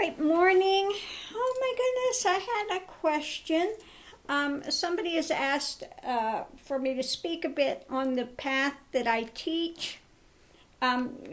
Great morning. Oh my goodness, I had a question. Somebody has asked for me to speak a bit on the path that I teach.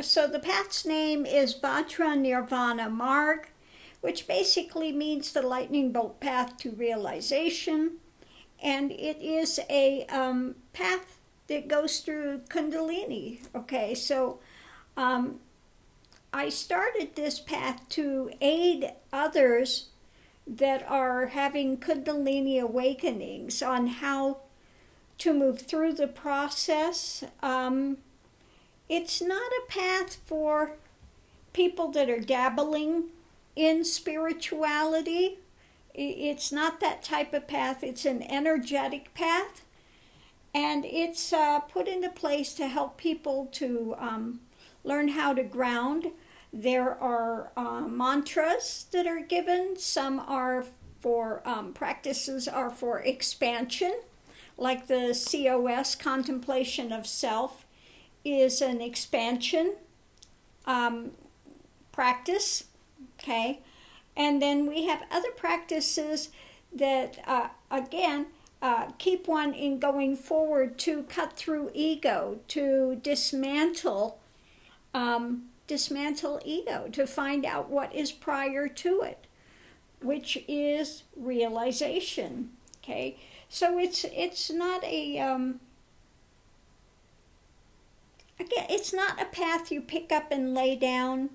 So the path's name is Vajra Nirvana Marg, which basically means the lightning bolt path to realization. And it is a path that goes through Kundalini. Okay, so I started this path to aid others that are having Kundalini awakenings on how to move through the process. It's not a path for people that are dabbling in spirituality. It's not that type of path. It's an energetic path, and it's put into place to help people to learn how to ground. There are mantras that are given. Some are for practices are for expansion, like the COS, contemplation of self, is an expansion practice. Okay, and then we have other practices that keep one in going forward to cut through ego, to dismantle ego, to find out what is prior to it, which is realization. Okay, so it's not a it's not a path you pick up and lay down.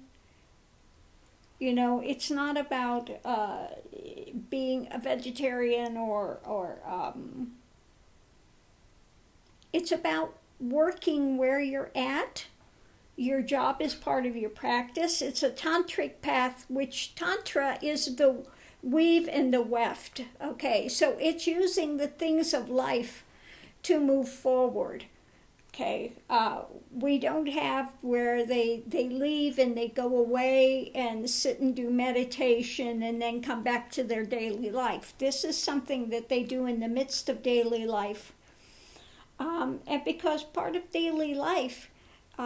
You know, it's not about being a vegetarian or it's about working where you're at. Your job is part of your practice. It's a tantric path, which tantra is the weave and the weft. Okay, so it's using the things of life to move forward. Okay, we don't have where they leave and they go away and sit and do meditation and then come back to their daily life. This is something that they do in the midst of daily life. And because part of daily life,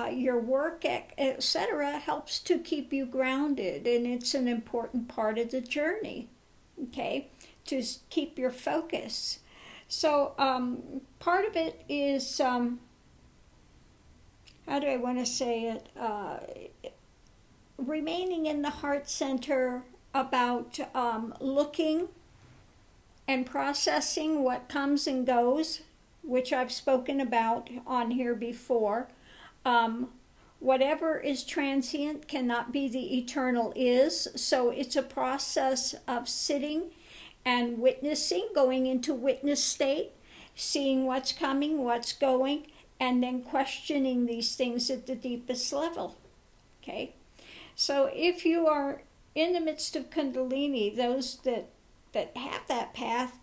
your work, etc., helps to keep you grounded, and it's an important part of the journey, okay, to keep your focus. So part of it is, how do I want to say it, remaining in the heart center, about looking and processing what comes and goes, which I've spoken about on here before. Whatever is transient cannot be the eternal is. So it's a process of sitting and witnessing, going into witness state, seeing what's coming, what's going, and then questioning these things at the deepest level. Okay? So if you are in the midst of Kundalini, those that have that path,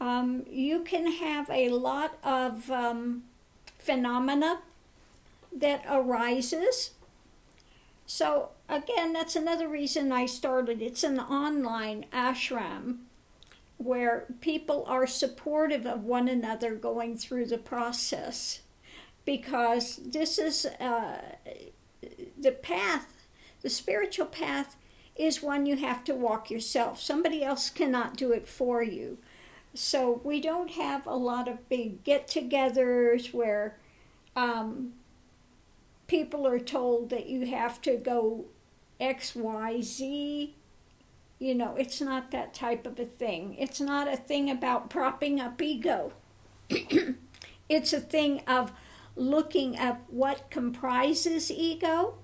you can have a lot of phenomena that arises. So again, that's another reason I started. It's an online ashram where people are supportive of one another going through the process, because this is the path. The spiritual path is one you have to walk yourself. Somebody else cannot do it for you. So we don't have a lot of big get-togethers where people are told that you have to go X, Y, Z. You know, it's not that type of a thing. It's not a thing about propping up ego. It's a thing of looking at what comprises ego,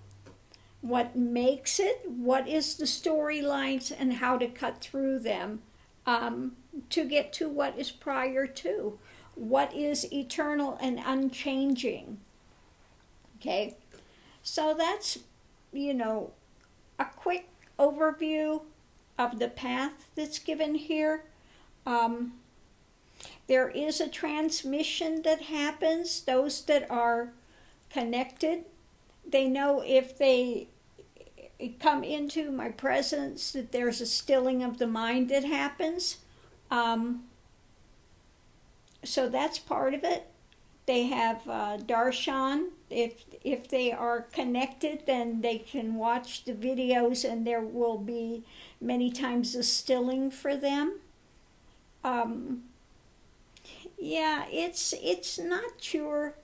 what makes it, what is the storylines, and how to cut through them to get to what is prior to, what is eternal and unchanging. Okay, so that's, a quick overview of the path that's given here. There is a transmission that happens. Those that are connected, they know if they come into my presence that there's a stilling of the mind that happens. So that's part of it. They have darshan, if they are connected, then they can watch the videos, and there will be many times a stilling for them. Yeah, it's not your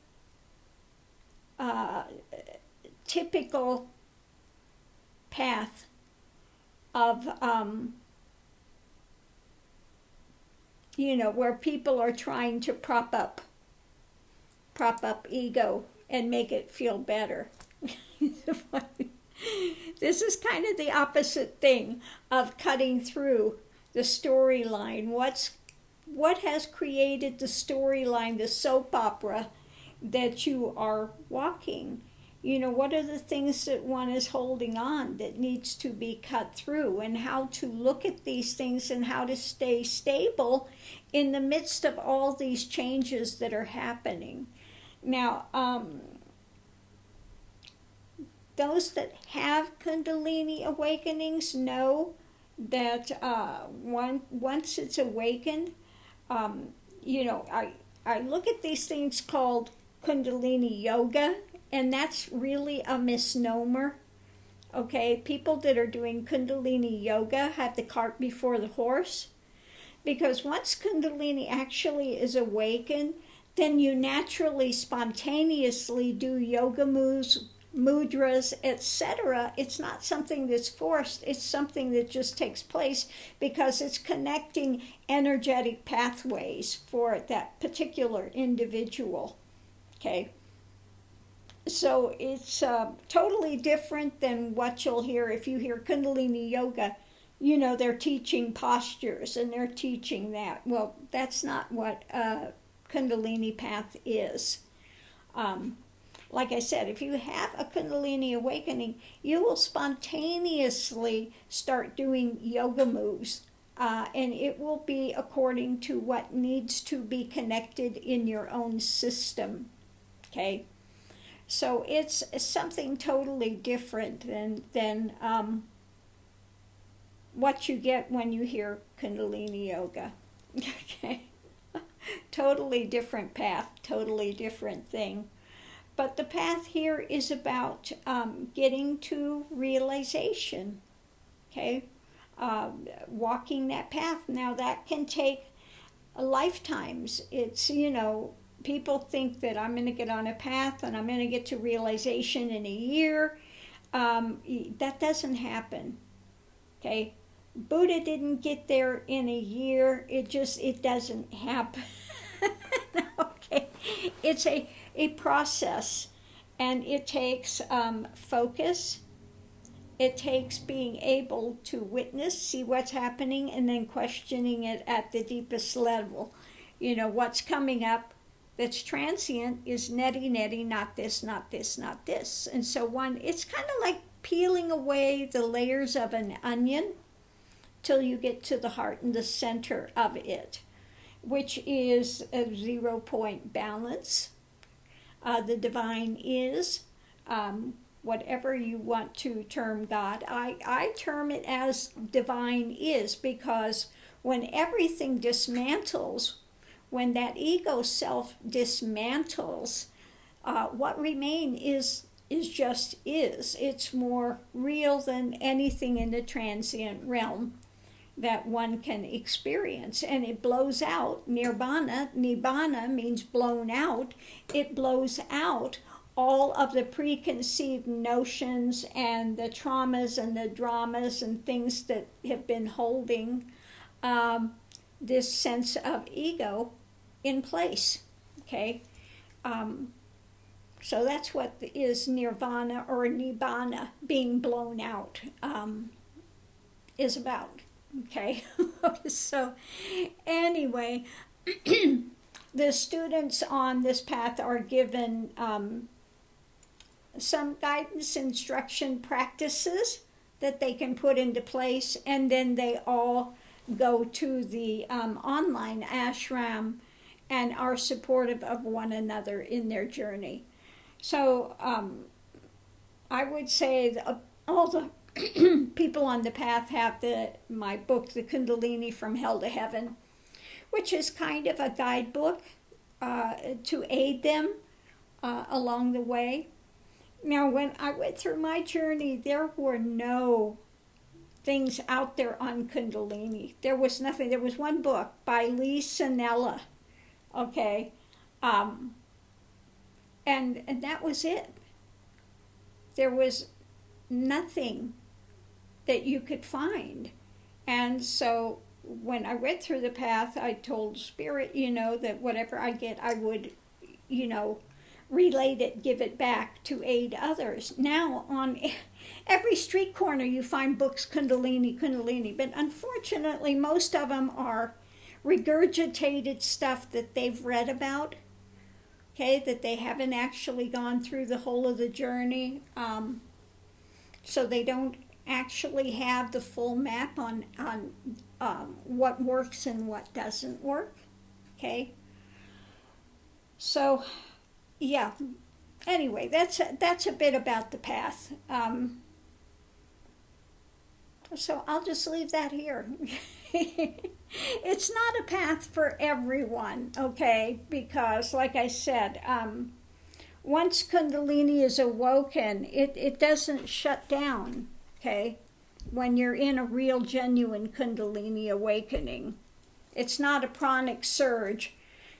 typical path of where people are trying to prop up ego and make it feel better. This is kind of the opposite thing of cutting through the storyline. What has created the storyline, the soap opera that you are walking? What are the things that one is holding on that needs to be cut through, and how to look at these things and how to stay stable in the midst of all these changes that are happening. Now, those that have Kundalini awakenings know that once it's awakened, I look at these things called Kundalini yoga, and that's really a misnomer. Okay, people that are doing Kundalini yoga have the cart before the horse, because once Kundalini actually is awakened, then you naturally, spontaneously do yoga moves, mudras, etc. It's not something that's forced. It's something that just takes place because it's connecting energetic pathways for that particular individual. Okay. So it's totally different than what you'll hear if you hear Kundalini yoga. They're teaching postures and they're teaching that. Well, that's not what Kundalini path is. Like I said, if you have a Kundalini awakening, you will spontaneously start doing yoga moves, and it will be according to what needs to be connected in your own system. Okay, so it's something totally different than what you get when you hear Kundalini yoga. Okay, totally different path, totally different thing. But the path here is about getting to realization, okay? Walking that path. Now that can take lifetimes. It's, people think that I'm going to get on a path and I'm going to get to realization in a year. That doesn't happen, okay? Buddha didn't get there in a year. It doesn't happen. Okay, it's a process, and it takes focus. It takes being able to witness, see what's happening, and then questioning it at the deepest level. What's coming up that's transient is neti, not this, not this, not this. And so it's kind of like peeling away the layers of an onion till you get to the heart and the center of it, which is a 0-point balance. The divine is, whatever you want to term God. I term it as divine is, because when everything dismantles, when that ego self dismantles, what remains is just is. It's more real than anything in the transient realm that one can experience, and it blows out. Nibbana means blown out. It blows out all of the preconceived notions and the traumas and the dramas and things that have been holding this sense of ego in place. Okay, so that's what is nirvana or nibbana, being blown out, is about. Okay, so anyway, the students on this path are given some guidance, instruction, practices that they can put into place, and then they all go to the online ashram and are supportive of one another in their journey. So I would say that all the people on the path have my book, The Kundalini from Hell to Heaven, which is kind of a guidebook to aid them along the way. Now, when I went through my journey, there were no things out there on Kundalini. There was nothing. There was one book by Lee Sanella, okay, and that was it. There was nothing that you could find. And so when I went through the path, I told Spirit, that whatever I get, I would, relate it, give it back to aid others. Now on every street corner you find books, Kundalini, Kundalini, but unfortunately most of them are regurgitated stuff that they've read about, okay, that they haven't actually gone through the whole of the journey, so they don't actually have the full map on what works and what doesn't work, okay? So yeah, anyway, that's a bit about the path. So I'll just leave that here. It's not a path for everyone, okay? Because, like I said, once Kundalini is awoken, it doesn't shut down, okay? When you're in a real, genuine Kundalini awakening. It's not a pranic surge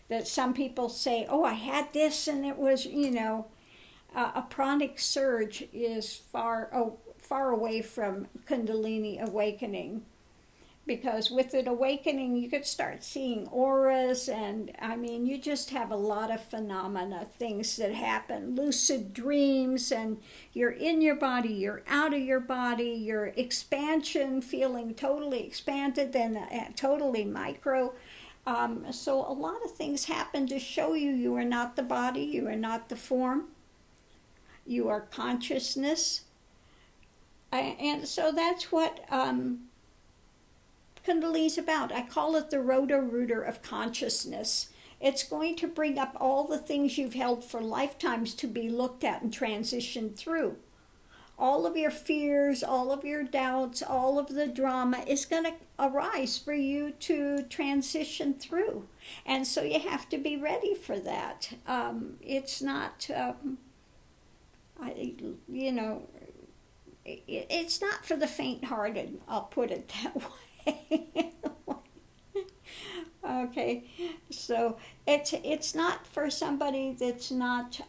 that some people say, oh, I had this and it was, a pranic surge is far away from Kundalini awakening. Because with an awakening, you could start seeing auras, and you just have a lot of phenomena, things that happen, lucid dreams, and you're in your body, you're out of your body, your expansion, feeling totally expanded, then totally micro. So a lot of things happen to show you are not the body, you are not the form, you are consciousness. And so that's what Kundalini's about. I call it the roto-rooter of consciousness. It's going to bring up all the things you've held for lifetimes to be looked at and transitioned through. All of your fears, all of your doubts, all of the drama is going to arise for you to transition through. And so you have to be ready for that. It's not, it's not for the faint-hearted, I'll put it that way. Okay, so it's not for somebody that's not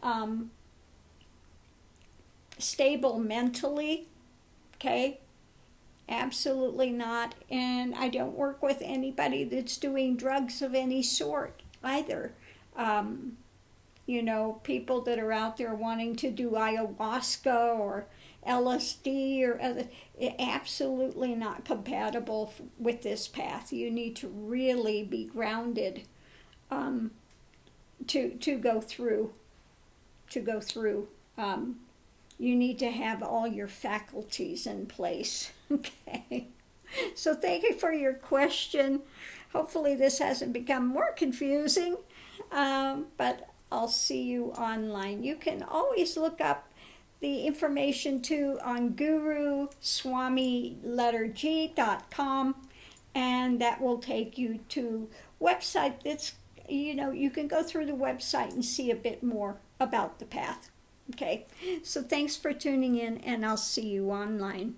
stable mentally, okay? Absolutely not. And I don't work with anybody that's doing drugs of any sort either. People that are out there wanting to do ayahuasca or LSD or other, absolutely not compatible with this path. You need to really be grounded to go through. You need to have all your faculties in place. Okay. So thank you for your question. Hopefully this hasn't become more confusing, but I'll see you online. You can always look up the information too on guruswami.com, and that will take you to website that's, you can go through the website and see a bit more about the path. Okay, so thanks for tuning in, and I'll see you online.